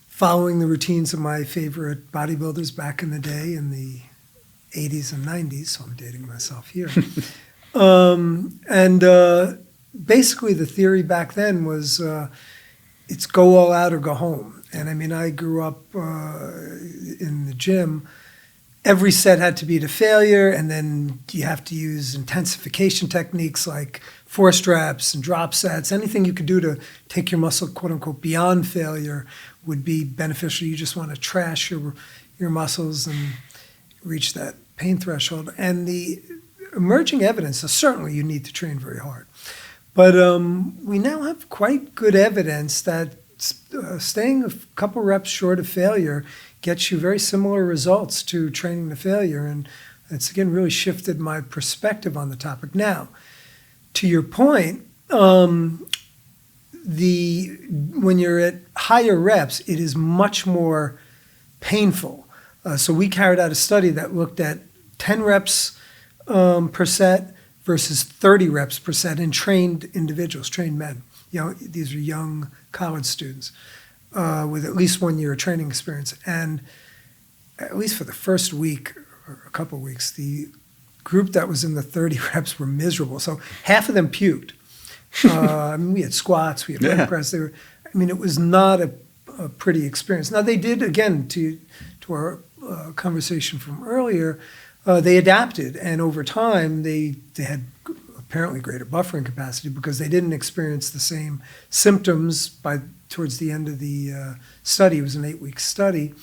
following the routines of my favorite bodybuilders back in the day in the 80s and 90s, so I'm dating myself here. Basically the theory back then was it's go all out or go home. And I grew up in the gym. Every set had to be to failure, and then you have to use intensification techniques like forced reps and drop sets. Anything you could do to take your muscle, quote unquote, beyond failure would be beneficial. You just want to trash your muscles and reach that pain threshold. And the emerging evidence is certainly you need to train very hard. But we now have quite good evidence that staying a couple reps short of failure gets you very similar results to training to failure. And it's, again, really shifted my perspective on the topic. Now, to your point, when you're at higher reps, it is much more painful. So we carried out a study that looked at 10 reps per set versus 30 reps per set in trained individuals, trained men. These are young college students with at least 1 year of training experience. And at least for the first week or a couple of weeks, the group that was in the 30 reps were miserable. So half of them puked. We had squats, we had leg press. It was not a pretty experience. Now they did, again, to our conversation from earlier, they adapted, and over time they had apparently greater buffering capacity because they didn't experience the same symptoms towards the end of the study. It was an 8-week study.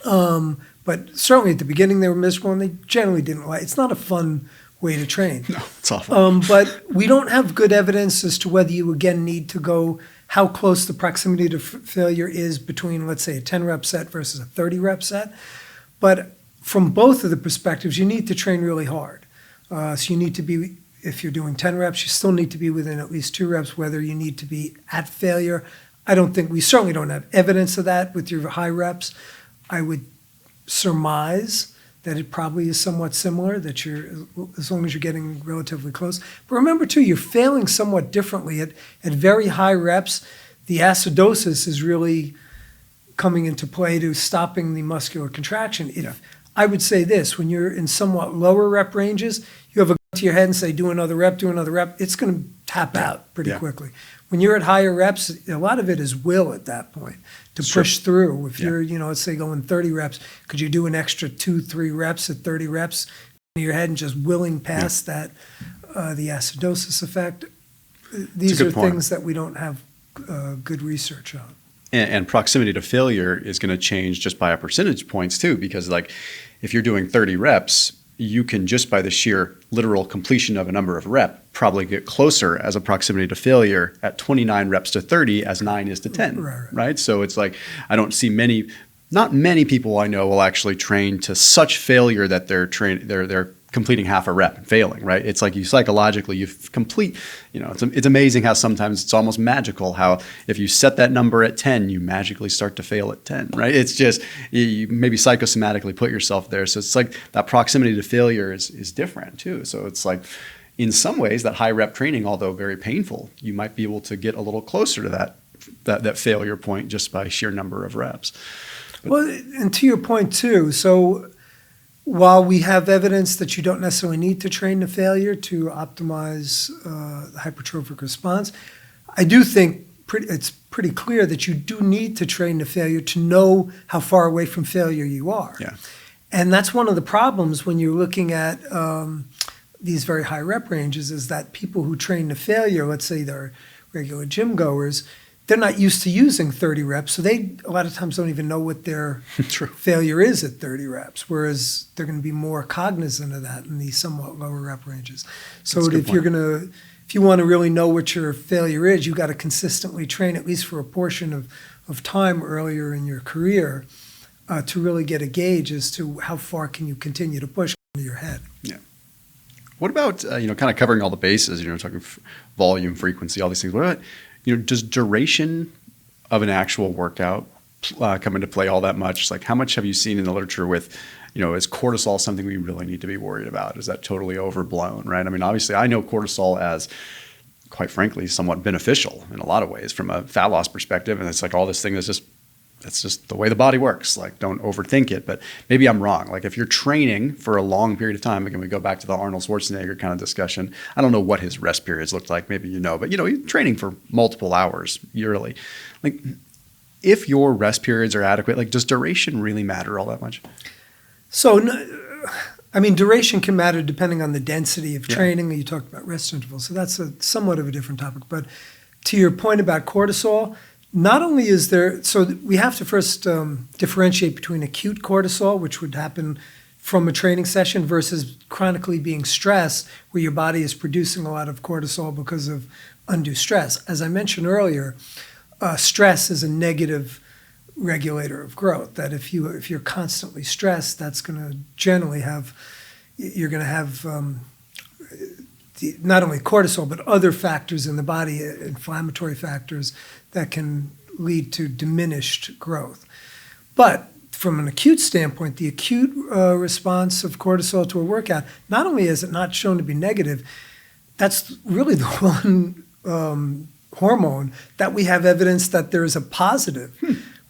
But certainly at the beginning they were miserable, and they generally didn't like it. It's not a fun way to train. No, it's awful. But we don't have good evidence as to whether you, again, need to go how close the proximity to failure is between, let's say, a 10-rep set versus a 30-rep set. But from both of the perspectives, you need to train really hard. So you need to be, if you're doing 10 reps, you still need to be within at least 2 reps, whether you need to be at failure. We certainly don't have evidence of that with your high reps. I would surmise that it probably is somewhat similar, that as long as you're getting relatively close. But remember too, you're failing somewhat differently. At very high reps, the acidosis is really coming into play to stopping the muscular contraction. I would say this, when you're in somewhat lower rep ranges, you have a gun to your head and say, do another rep, it's going to tap out pretty quickly. When you're at higher reps, a lot of it is will at that point to push through. If you're, let's say going 30 reps, could you do an extra 2-3 reps at 30 reps in your head and just willing past that, the acidosis effect? These are things that we don't have good research on. And proximity to failure is going to change just by a percentage points too, because like if you're doing 30 reps, you can just by the sheer literal completion of a number of rep probably get closer as a proximity to failure at 29 reps to 30 as 9 is to 10, right? So it's like I don't see not many people I know will actually train to such failure that they're completing half a rep and failing, right? It's like you psychologically, it's amazing how sometimes it's almost magical how if you set that number at 10, you magically start to fail at 10, right? It's just, you maybe psychosomatically put yourself there. So it's like that proximity to failure is different too. So it's like, in some ways, that high rep training, although very painful, you might be able to get a little closer to that failure point just by sheer number of reps. Well, and to your point too, so while we have evidence that you don't necessarily need to train to failure to optimize the hypertrophic response, I do think it's pretty clear that you do need to train to failure to know how far away from failure you are. Yeah. And that's one of the problems when you're looking at these very high rep ranges is that people who train to failure, let's say they're regular gym goers, they're not used to using 30 reps, so they a lot of times don't even know what their failure is at 30 reps, whereas they're going to be more cognizant of that in these somewhat lower rep ranges. So if you want to really know what your failure is, you've got to consistently train at least for a portion of time earlier in your career to really get a gauge as to how far can you continue to push into your head. Yeah. What about, kind of covering all the bases, talking volume, frequency, all these things. What about, does duration of an actual workout come into play all that much? Like how much have you seen in the literature with, is cortisol something we really need to be worried about? Is that totally overblown, right? I mean, obviously I know cortisol as, quite frankly, somewhat beneficial in a lot of ways from a fat loss perspective. And it's like all this thing that's just the way the body works. Like, don't overthink it. But maybe I'm wrong. Like, if you're training for a long period of time, again, we go back to the Arnold Schwarzenegger kind of discussion. I don't know what his rest periods looked like. Maybe but he's training for multiple hours yearly. Like, if your rest periods are adequate, like, does duration really matter all that much? So, duration can matter depending on the density of training. You talked about rest intervals, so that's somewhat of a different topic. But to your point about cortisol, not only is there, so we have to first differentiate between acute cortisol, which would happen from a training session, versus chronically being stressed, where your body is producing a lot of cortisol because of undue stress. As I mentioned earlier, stress is a negative regulator of growth. That if you're constantly stressed, that's going to generally you're going to have not only cortisol, but other factors in the body, inflammatory factors that can lead to diminished growth. But from an acute standpoint, the acute response of cortisol to a workout, not only is it not shown to be negative, that's really the one hormone that we have evidence that there is a positive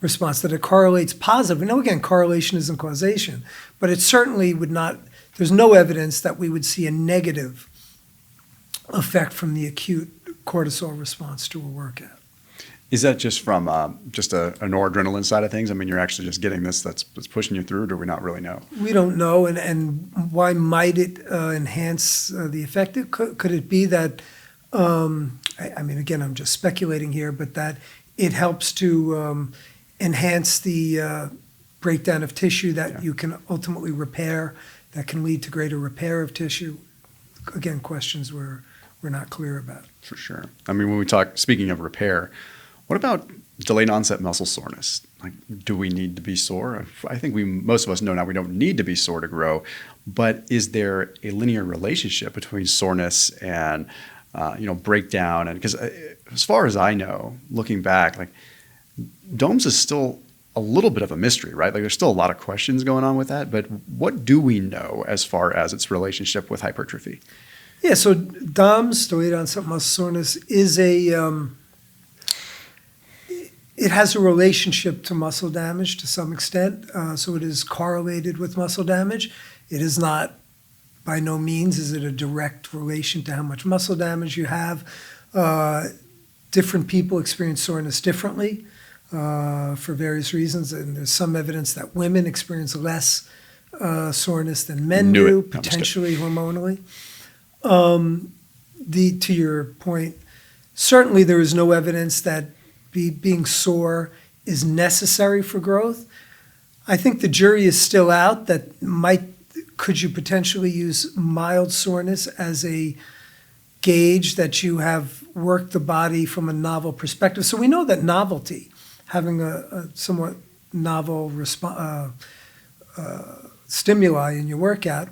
response, that it correlates positive. Now, again, correlation isn't causation, but it certainly would not, there's no evidence that we would see a negative effect from the acute cortisol response to a workout. Is that just from just a noradrenaline side of things? I mean, you're actually just getting this that's pushing you through, or do we not really know? We don't know, and why might it enhance the effect? Could it be that, again, I'm just speculating here, but that it helps to enhance the breakdown of tissue that you can ultimately repair, that can lead to greater repair of tissue? Again, questions we're not clear about. For sure. I mean, when we speaking of repair, what about delayed onset muscle soreness? Like, do we need to be sore? I think most of us know now we don't need to be sore to grow, but is there a linear relationship between soreness and, breakdown? And because as far as I know, looking back, like DOMS is still a little bit of a mystery, right? Like there's still a lot of questions going on with that, but what do we know as far as its relationship with hypertrophy? Yeah, so DOMS, delayed onset muscle soreness, is it has a relationship to muscle damage to some extent. So it is correlated with muscle damage. It is not, by no means, is it a direct relation to how much muscle damage you have. Different people experience soreness differently for various reasons, and there's some evidence that women experience less soreness than men do, potentially hormonally. To your point, Certainly there is no evidence that being sore is necessary for growth. I think the jury is still out that could you potentially use mild soreness as a gauge that you have worked the body from a novel perspective. So we know that novelty, having a somewhat novel stimuli in your workout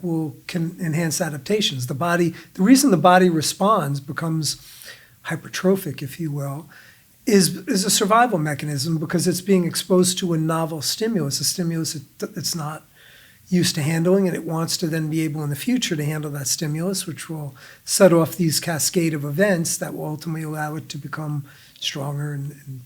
can enhance adaptations. The reason the body responds, becomes hypertrophic, if you will, is a survival mechanism because it's being exposed to a novel stimulus, a stimulus that's not used to handling, and it wants to then be able in the future to handle that stimulus, which will set off these cascade of events that will ultimately allow it to become stronger and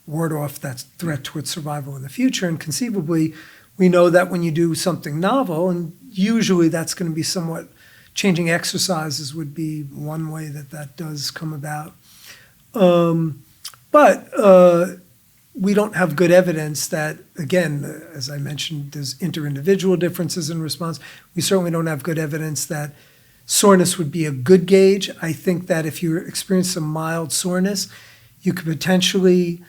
ward off that threat towards survival in the future. And conceivably, we know that when you do something novel, and usually that's going to be somewhat changing exercises would be one way that does come about. But we don't have good evidence that, again, as I mentioned, there's inter-individual differences in response. We certainly don't have good evidence that soreness would be a good gauge. I think that if you experience some mild soreness, you could potentially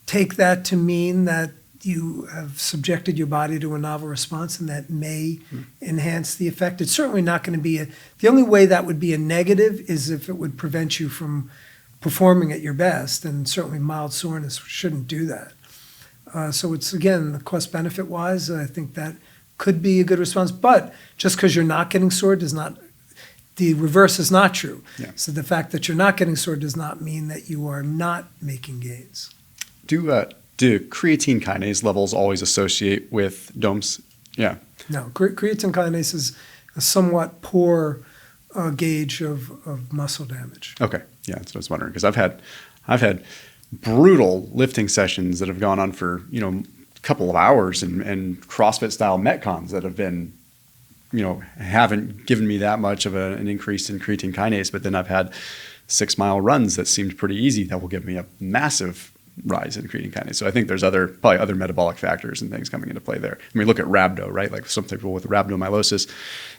take that to mean that you have subjected your body to a novel response, and that may enhance the effect. It's certainly not going to be the only way that would be a negative is if it would prevent you from performing at your best, and certainly mild soreness shouldn't do that. So it's, again, cost-benefit wise, I think that could be a good response. But just because you're not getting sore the reverse is not true. Yeah. So the fact that you're not getting sore does not mean that you are not making gains. Do creatine kinase levels always associate with DOMS? Yeah. No, creatine kinase is a somewhat poor gauge of muscle damage. Okay. Yeah, that's what I was wondering, because I've had brutal lifting sessions that have gone on for, a couple of hours and CrossFit style Metcons that have been, haven't given me that much of an increase in creatine kinase, but then I've had 6 mile runs that seemed pretty easy that will give me a massive rise in creatine kinase. So I think there's probably other metabolic factors and things coming into play there. I mean, look at rhabdo, right? Like some people with rhabdomyolysis,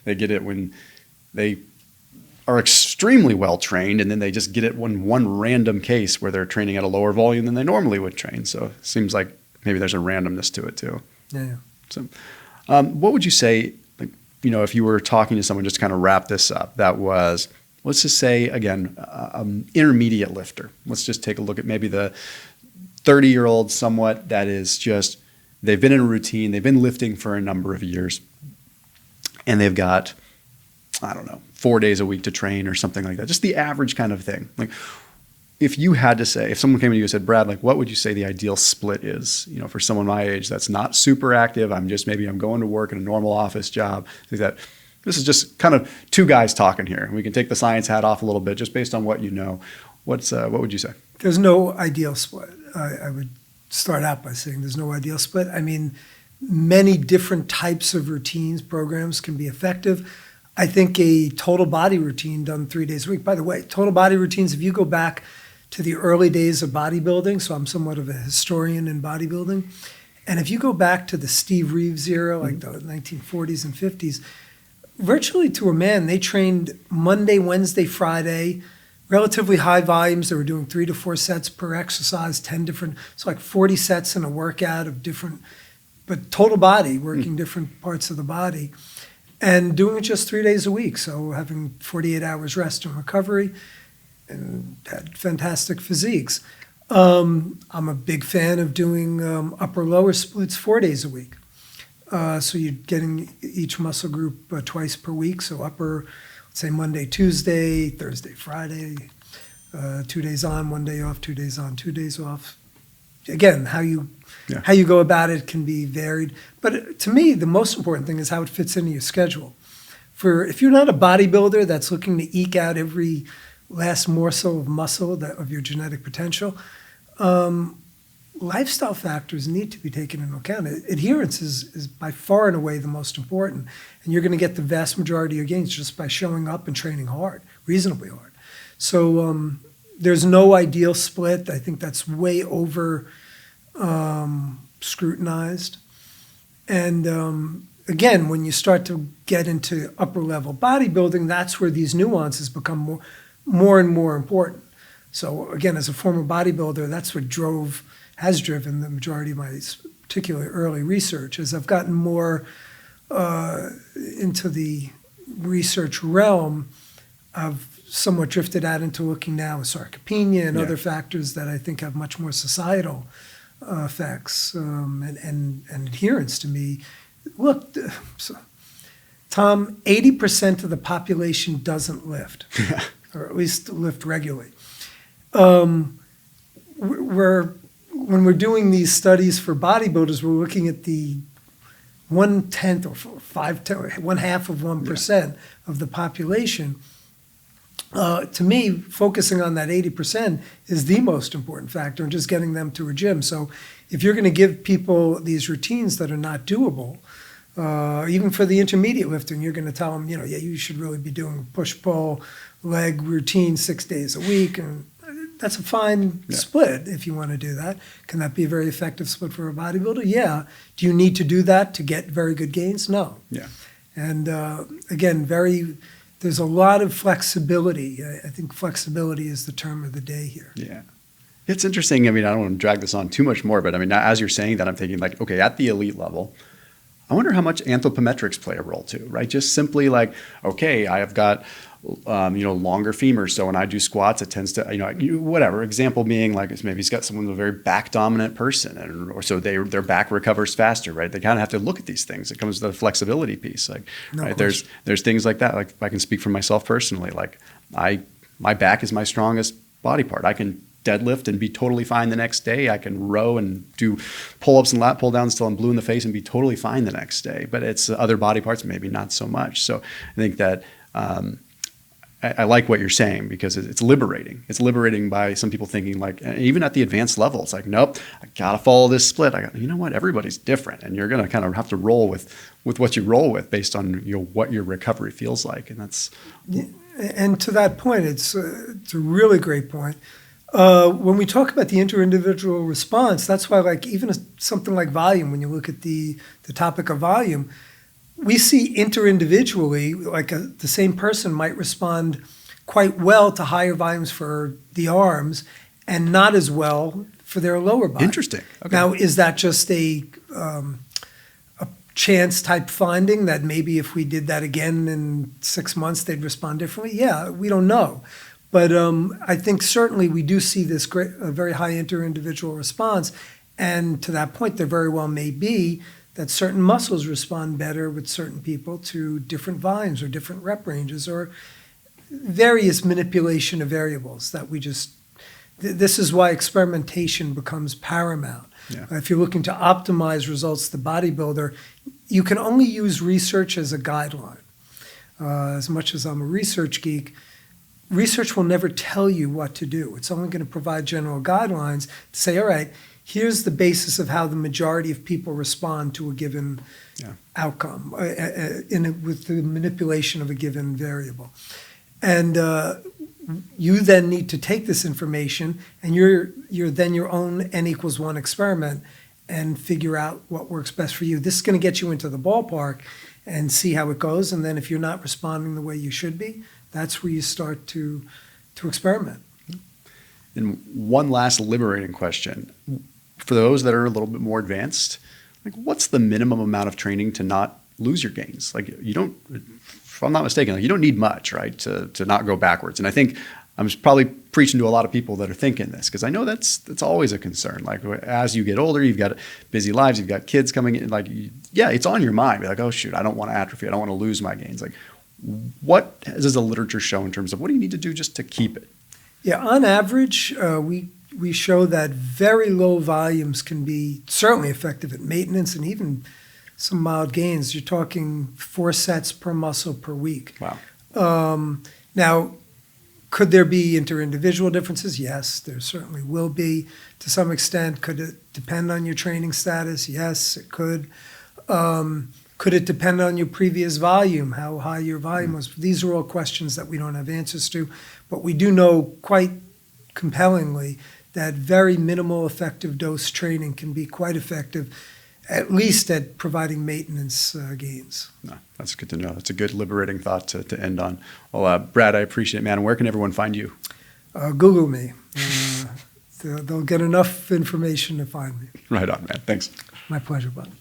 they get it when they are extremely well trained, and then they just get it one random case where they're training at a lower volume than they normally would train. So it seems like maybe there's a randomness to it too. Yeah. So what would you say, if you were talking to someone, just to kind of wrap this up, that was, let's just say, again, intermediate lifter. Let's just take a look at maybe the 30-year-old somewhat that is just, they've been in a routine, they've been lifting for a number of years, and they've got, 4 days a week to train or something like that. Just the average kind of thing. Like, if you had to say, if someone came to you and said, Brad, what would you say the ideal split is, for someone my age that's not super active, I'm going to work in a normal office job, like that. This is just kind of two guys talking here. We can take the science hat off a little bit just based on what you know. What would you say? There's no ideal split. I would start out by saying there's no ideal split. I mean, many different types of routines, programs can be effective. I think a total body routine done 3 days a week. By the way, total body routines, if you go back to the early days of bodybuilding, so I'm somewhat of a historian in bodybuilding, and if you go back to the Steve Reeves era, like the 1940s and 50s, virtually to a man, they trained Monday, Wednesday, Friday, relatively high volumes. They were doing 3 to 4 sets per exercise, 10 different, so like 40 sets in a workout of different, but total body, working different parts of the body. And doing it just 3 days a week, so having 48 hours rest and recovery, and had fantastic physiques. I'm a big fan of doing upper-lower splits 4 days a week. So you're getting each muscle group twice per week, so upper, let's say Monday, Tuesday, Thursday, Friday, 2 days on, 1 day off, 2 days on, 2 days off. Again, how you go about it can be varied. But to me, the most important thing is how it fits into your schedule. If you're not a bodybuilder that's looking to eke out every last morsel of muscle of your genetic potential, lifestyle factors need to be taken into account. Adherence is by far and away the most important. And you're going to get the vast majority of your gains just by showing up and training hard, reasonably hard. So there's no ideal split. I think that's way over scrutinized. And again, when you start to get into upper level bodybuilding, that's where these nuances become more and more important. So again, as a former bodybuilder, that's what has driven the majority of my particularly early research. As I've gotten more into the research realm, I've somewhat drifted out into looking now at sarcopenia and other factors that I think have much more societal effects and adherence to me. Look, Tom, 80% of the population doesn't lift, or at least lift regularly. When we're doing these studies for bodybuilders, we're looking at the 1/10 or 1/2 of 1% of the population. To me, focusing on that 80% is the most important factor, and just getting them to a gym. So if you're going to give people these routines that are not doable, even for the intermediate lifting, you're going to tell them, you should really be doing push-pull leg routine 6 days a week, and that's a fine split if you want to do that. Can that be a very effective split for a bodybuilder? Yeah. Do you need to do that to get very good gains? No. Yeah. And again, there's a lot of flexibility. I think flexibility is the term of the day here. Yeah. It's interesting. I mean, I don't want to drag this on too much more, but I mean, as you're saying that, I'm thinking like, okay, at the elite level, I wonder how much anthropometrics play a role too, right? Just simply like, okay, I have got, longer femurs. So when I do squats, it tends to, whatever. Example being like, maybe he's got someone with a very back dominant person, or so their back recovers faster, right? They kind of have to look at these things. It comes to the flexibility piece. Like, right? There's things like that. Like I can speak for myself personally. Like my back is my strongest body part. I can deadlift and be totally fine the next day. I can row and do pull-ups and lat pull-downs till I'm blue in the face and be totally fine the next day. But it's other body parts, maybe not so much. So I think that I like what you're saying, because it's liberating. It's liberating by some people thinking like, even at the advanced level, it's like, nope, I got to follow this split. You know what? Everybody's different, and you're going to kind of have to roll with what you roll with based on what your recovery feels like. And that's and to that point, it's a really great point. When we talk about the inter-individual response, that's why like even something like volume, when you look at the topic of volume, we see inter-individually, like the same person might respond quite well to higher volumes for the arms and not as well for their lower body. Interesting. Okay. Now, is that just a chance type finding that maybe if we did that again in 6 months, they'd respond differently? Yeah, we don't know. But I think certainly we do see this very high inter-individual response. And to that point, there very well may be that certain muscles respond better with certain people to different volumes or different rep ranges or various manipulation of variables that we just, this is why experimentation becomes paramount. Yeah. If you're looking to optimize results, the bodybuilder, you can only use research as a guideline. As much as I'm a research geek, research will never tell you what to do. It's only going to provide general guidelines to say, all right, here's the basis of how the majority of people respond to a given outcome with the manipulation of a given variable. And you then need to take this information and you're then your own N=1 experiment and figure out what works best for you. This is going to get you into the ballpark and see how it goes. And then if you're not responding the way you should be, that's where you start to experiment. And one last liberating question. For those that are a little bit more advanced, like what's the minimum amount of training to not lose your gains? Like you don't, if I'm not mistaken, like you don't need much, right, to not go backwards. And I think I'm probably preaching to a lot of people that are thinking this, because I know that's always a concern. Like as you get older, you've got busy lives, you've got kids coming in, like, it's on your mind. Be like, oh shoot, I don't want to atrophy. I don't want to lose my gains. Like what does the literature show in terms of what do you need to do just to keep it? Yeah, on average, we show that very low volumes can be certainly effective at maintenance and even some mild gains. You're talking 4 sets per muscle per week. Wow. Now, could there be inter-individual differences? Yes, there certainly will be to some extent. Could it depend on your training status? Yes, it could. Could it depend on your previous volume, how high your volume was? These are all questions that we don't have answers to, but we do know quite compellingly that very minimal effective dose training can be quite effective, at least at providing maintenance gains. No, that's good to know. That's a good liberating thought to end on. Well, Brad, I appreciate it, man. Where can everyone find you? Google me. They'll get enough information to find me. Right on, man. Thanks. My pleasure, bud.